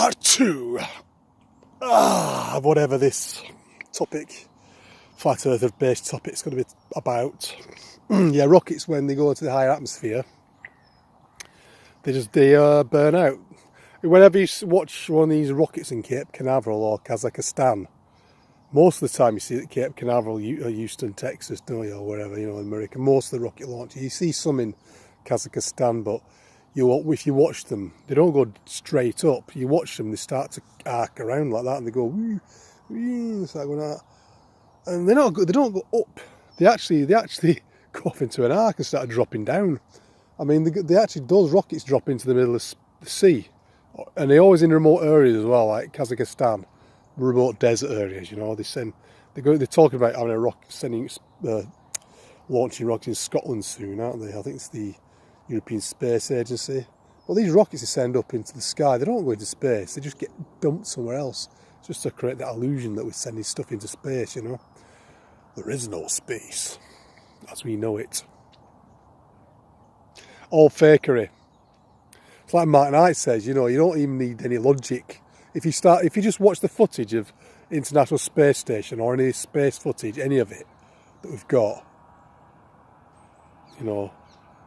Part 2. Whatever this topic, flat earth based topic, is going to be about. Yeah, rockets, when they go into the higher atmosphere, they burn out. Whenever you watch one of these rockets in Cape Canaveral or Kazakhstan, most of the time you see at Cape Canaveral, Houston, Texas, don't you, or wherever, in America, most of the rocket launches. You see some in Kazakhstan, but if you watch them, they don't go straight up. You watch them, they start to arc around like that, and they go, wee, wee, it's like going that. And they don't go up. They actually go off into an arc and start dropping down. I mean, those rockets drop into the middle of the sea, and they're always in remote areas as well, like Kazakhstan, remote desert areas. They're talking about having a rocket launching rockets in Scotland soon, aren't they? I think it's the European Space Agency. Well, these rockets they send up into the sky, they don't go into space, they just get dumped somewhere else, just to create that illusion that we're sending stuff into space, There is no space, as we know it. All fakery. It's like Martin Knight says, you don't even need any logic. If you just watch the footage of International Space Station or any space footage, any of it that we've got,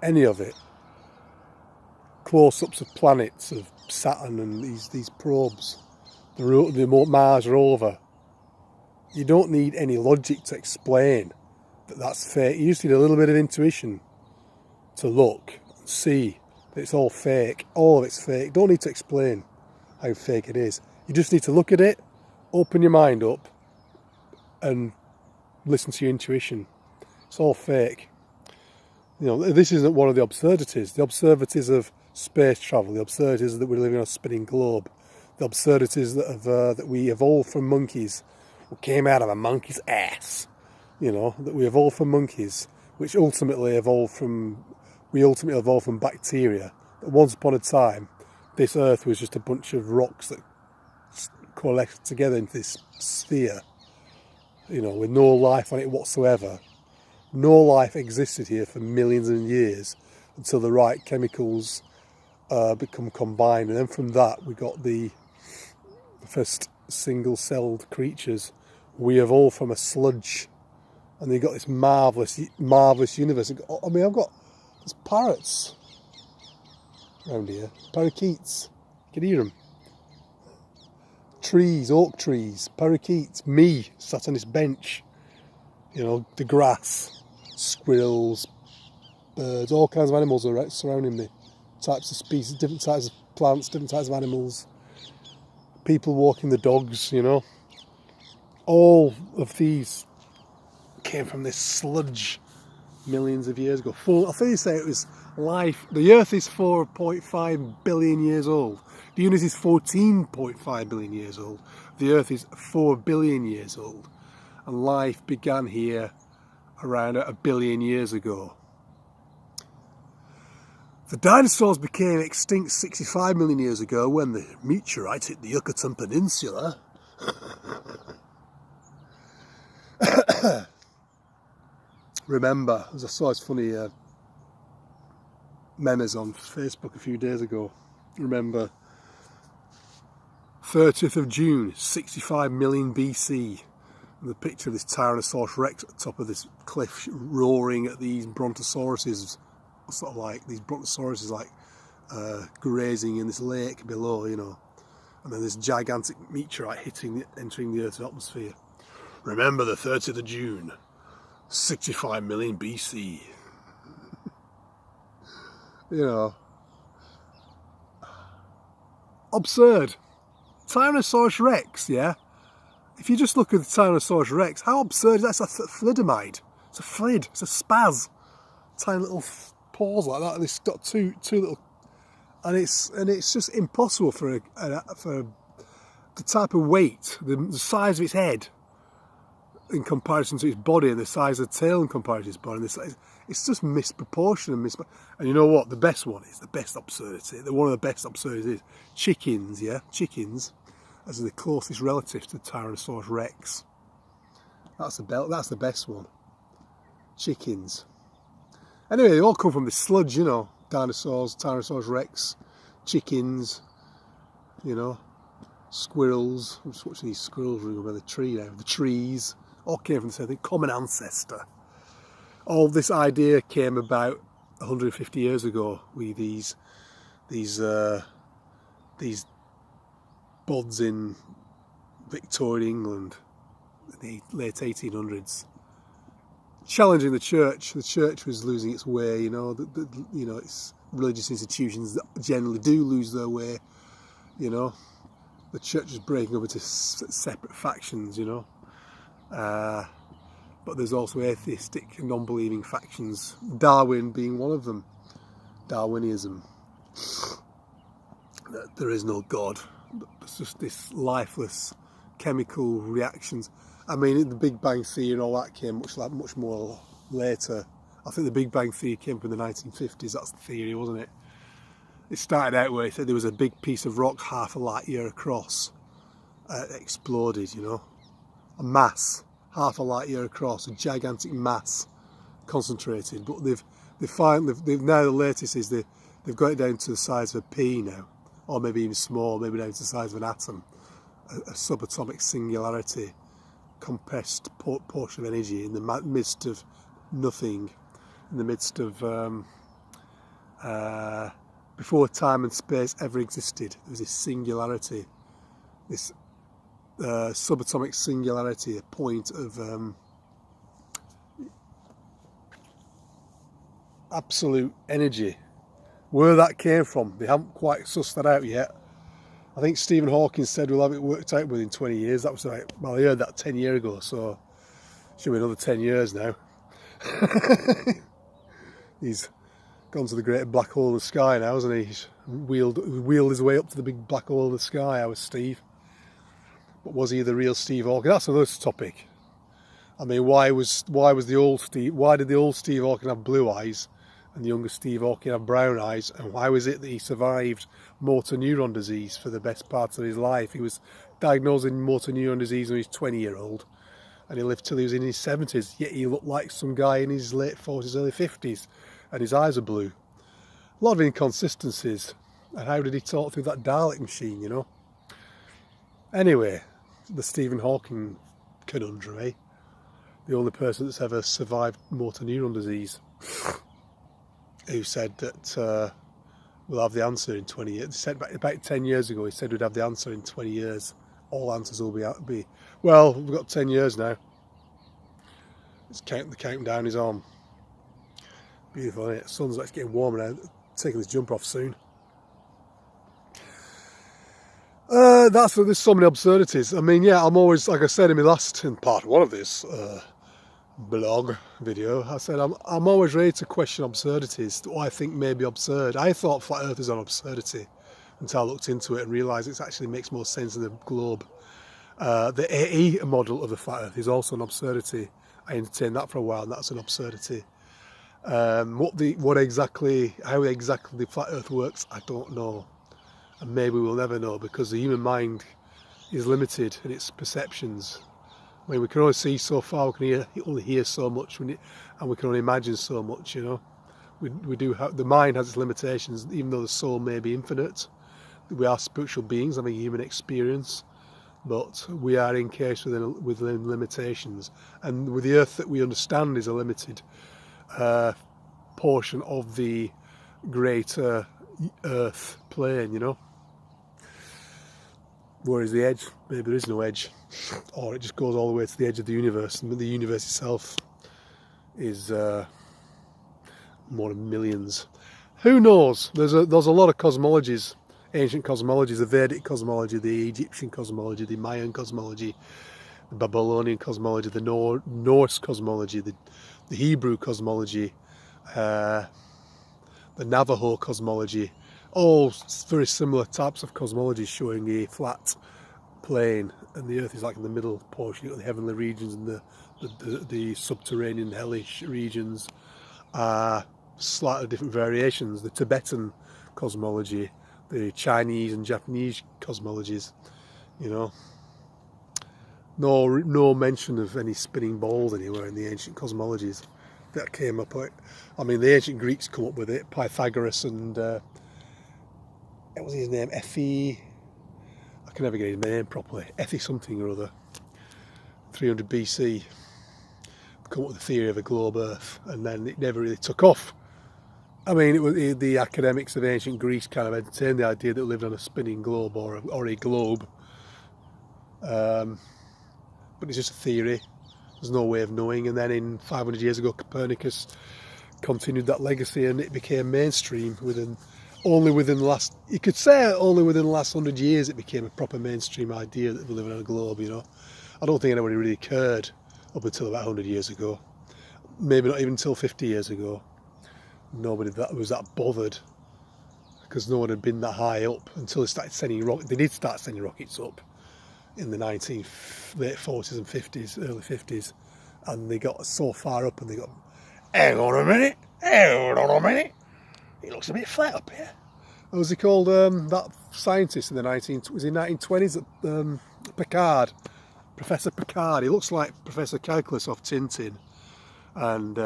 any of it, close-ups of planets, of Saturn and these probes, the remote Mars rover, you don't need any logic to explain that that's fake. You just need a little bit of intuition to look and see that it's all fake. All of it's fake. Don't need to explain how fake it is. You just need to look at it, open your mind up, and listen to your intuition. It's all fake. This isn't one of the absurdities. The absurdities of space travel, the absurdities that we're living on a spinning globe, the absurdities that we evolved from monkeys, we came out of a monkey's ass, that we evolved from monkeys, which ultimately evolved from bacteria. That once upon a time, this Earth was just a bunch of rocks that coalesced together into this sphere, with no life on it whatsoever. No life existed here for millions of years until the right chemicals become combined, and then from that we got the first single-celled creatures. We evolved from a sludge, and they got this marvelous universe. There's parrots around here, parakeets. You can hear them. Trees, oak trees, parakeets. Me sat on this bench. The grass, squirrels, birds, all kinds of animals are surrounding me. Types of species, different types of plants, different types of animals. People walking the dogs, All of these came from this sludge millions of years ago. I think you say it was life. The Earth is 4.5 billion years old. The universe is 14.5 billion years old. The Earth is 4 billion years old. And life began here around 1 billion years ago. The dinosaurs became extinct 65 million years ago when the meteorite hit the Yucatan Peninsula. Remember, as I saw this funny memes on Facebook a few days ago, remember 30th of June, 65 million BC, and the picture of this Tyrannosaurus Rex at the top of this cliff roaring at these brontosauruses, sort of like these brontosauruses grazing in this lake below, and then this gigantic meteorite entering the Earth's atmosphere. Remember the 30th of June, 65 million BC. Absurd. Tyrannosaurus Rex, yeah? If you just look at the Tyrannosaurus Rex, how absurd is that? It's a thalidomide. It's a flid. It's a spaz. Tiny little paws like that, and it's got two little, and it's just impossible for the type of weight, the size of its head in comparison to its body, and the size of the tail in comparison to its body. It's just misproportioned. And you know what? The best one is the best absurdity. One of the best absurdities is chickens. Yeah, chickens as the closest relative to Tyrannosaurus Rex. That's the best one. Chickens. Anyway, they all come from the sludge, dinosaurs, Tyrannosaurus Rex, chickens, squirrels. I'm just watching these squirrels running over the tree now. The trees all came from the same thing, common ancestor. All this idea came about 150 years ago with these buds in Victorian England in the late 1800s, challenging the church. The church was losing its way. You know, it's religious institutions that generally do lose their way. You know, the church is breaking up into separate factions. You know, but there's also atheistic, non-believing factions. Darwin being one of them. Darwinism. That there is no God. It's just this lifeless chemical reactions. I mean, the Big Bang Theory and all that came much more later. I think the Big Bang Theory came from the 1950s. That's the theory, wasn't it? It started out where it said there was a big piece of rock half a light year across. Exploded, you know. A mass, half a light year across, a gigantic mass, concentrated. But they've now the latest is they've got it down to the size of a pea now, or maybe even small, maybe down to the size of an atom, a subatomic singularity, compressed portion of energy in the midst of nothing, in the midst of before time and space ever existed. There was this singularity, this subatomic singularity, a point of absolute energy. Where that came from, they haven't quite sussed that out yet. I think Stephen Hawking said we'll have it worked out within 20 years. That was like, well, I heard that 10 years ago, so should be another 10 years now. He's gone to the great black hole in the sky now, hasn't he? He's wheeled his way up to the big black hole in the sky. How was Steve? But was he the real Steve Hawking? That's another topic. I mean, why did the old Steve Hawking have blue eyes and the younger Steve Hawking have brown eyes? And why was it that he survived motor neuron disease for the best part of his life? He was diagnosed with motor neuron disease when he was 20-year-old, and he lived till he was in his 70s, yet he looked like some guy in his late 40s, early 50s, and his eyes are blue. A lot of inconsistencies. And how did he talk through that Dalek machine, you know? Anyway, the Stephen Hawking conundrum, eh? The only person that's ever survived motor neuron disease, who said that we'll have the answer in 20 years. He said about 10 years ago, he said we'd have the answer in 20 years. All answers will be well, we've got 10 years now. The countdown is on. Beautiful, isn't it? The sun's like getting warmer now. Taking this jumper off soon. There's so many absurdities. I mean, yeah, I'm always, like I said in part one of this blog video, I said I'm always ready to question absurdities, what I think may be absurd. I thought flat Earth is an absurdity until I looked into it and realised it actually makes more sense in the globe. The AE model of the flat Earth is also an absurdity. I entertained that for a while, and that's an absurdity. How exactly the flat Earth works, I don't know, and maybe we'll never know, because the human mind is limited in its perceptions. I mean, we can only see so far, we can only hear so much, and we can only imagine so much. You know, we do have, the mind has its limitations, even though the soul may be infinite. We are spiritual beings having a human experience, but we are encased within limitations, and with the Earth that we understand is a limited portion of the greater Earth plane, you know. Where is the edge? Maybe there is no edge, or it just goes all the way to the edge of the universe, and the universe itself is more than millions. Who knows? There's a lot of cosmologies, ancient cosmologies, the Vedic cosmology, the Egyptian cosmology, the Mayan cosmology, the Babylonian cosmology, the Norse cosmology, the Hebrew cosmology, the Navajo cosmology. All very similar types of cosmology, showing a flat plane, and the Earth is like in the middle portion. You've got the heavenly regions and the subterranean hellish regions. Slightly different variations. The Tibetan cosmology, the Chinese and Japanese cosmologies. You know, no mention of any spinning balls anywhere in the ancient cosmologies that came up. I mean, the ancient Greeks come up with it. Pythagoras and what was his name? I can never get his name properly, Ethi something or other, 300 BC, come up with the theory of a globe Earth, and then it never really took off. I mean, the academics of ancient Greece kind of entertained the idea that we lived on a spinning globe or a globe, but it's just a theory. There's no way of knowing. And then in 500 years ago, Copernicus continued that legacy, and it became mainstream only within the last 100 years. It became a proper mainstream idea that we live on a globe. You know, I don't think anybody really cared up until about 100 years ago. Maybe not even until 50 years ago. Nobody that was that bothered, because no one had been that high up until they started sending rockets. They did start sending rockets up in the late 40s and 50s, early 50s, and they got so far up and they got, hang on a minute, it looks a bit flat up here. What was he called? That scientist in the 1920s? Picard, Professor Picard. He looks like Professor Calculus off Tintin, and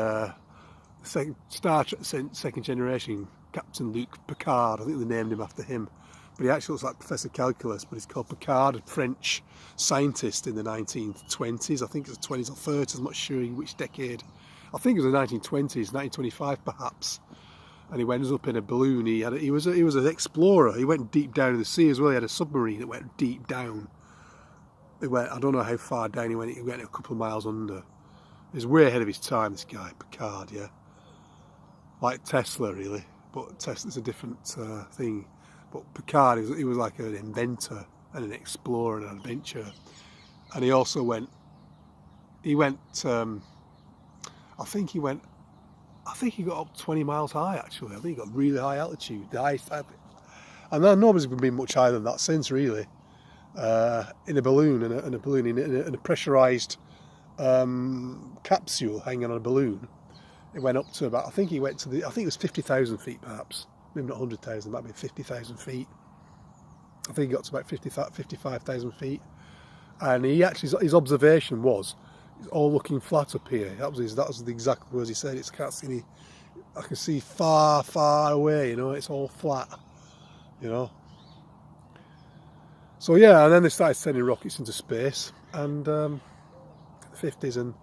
Star Trek second generation, Captain Luke Picard. I think they named him after him. But he actually looks like Professor Calculus, but he's called Picard, a French scientist in the 1920s. I think it's the 20s or 30s, I'm not sure in which decade. I think it was the 1920s, 1925 perhaps. And he went up in a balloon. He was an explorer. He went deep down in the sea as well. He had a submarine that went deep down. I don't know how far down he went a couple of miles under. He's way ahead of his time, this guy, Picard, yeah. Like Tesla, really. But Tesla's a different thing. But Picard, he was like an inventor and an explorer and an adventurer. And he also went, I think he got up 20 miles high, actually. I think he got really high altitude. And then nobody's been much higher than that since, really. In a balloon, in a pressurised capsule hanging on a balloon. It went up to about, I think it was 50,000 feet perhaps. Maybe not 100,000, might be 50,000 feet. I think he got to about 55,000 feet. And he actually, his observation was, it's all looking flat up here. That was the exact words he said. I can see far, far away, you know, it's all flat, you know. So yeah, and then they started sending rockets into space, and the 50s, and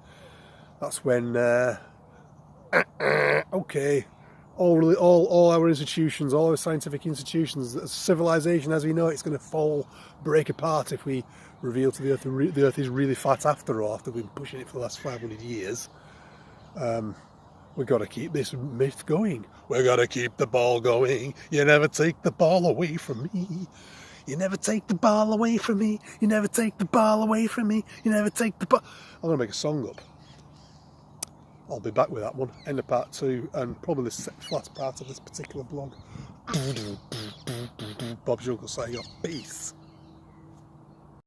that's when, okay, all our institutions, all our scientific institutions, civilization as we know it's going to break apart if we reveal to the Earth is really flat after all, after we've been pushing it for the last 500 years. We've got to keep this myth going. We've got to keep the ball going. You never take the ball away from me. You never take the ball away from me. You never take the ball away from me. You never take the ball. I'm going to make a song up. I'll be back with that one, end of part 2, and probably the last part of this particular blog. Bob's Uncle saying, peace.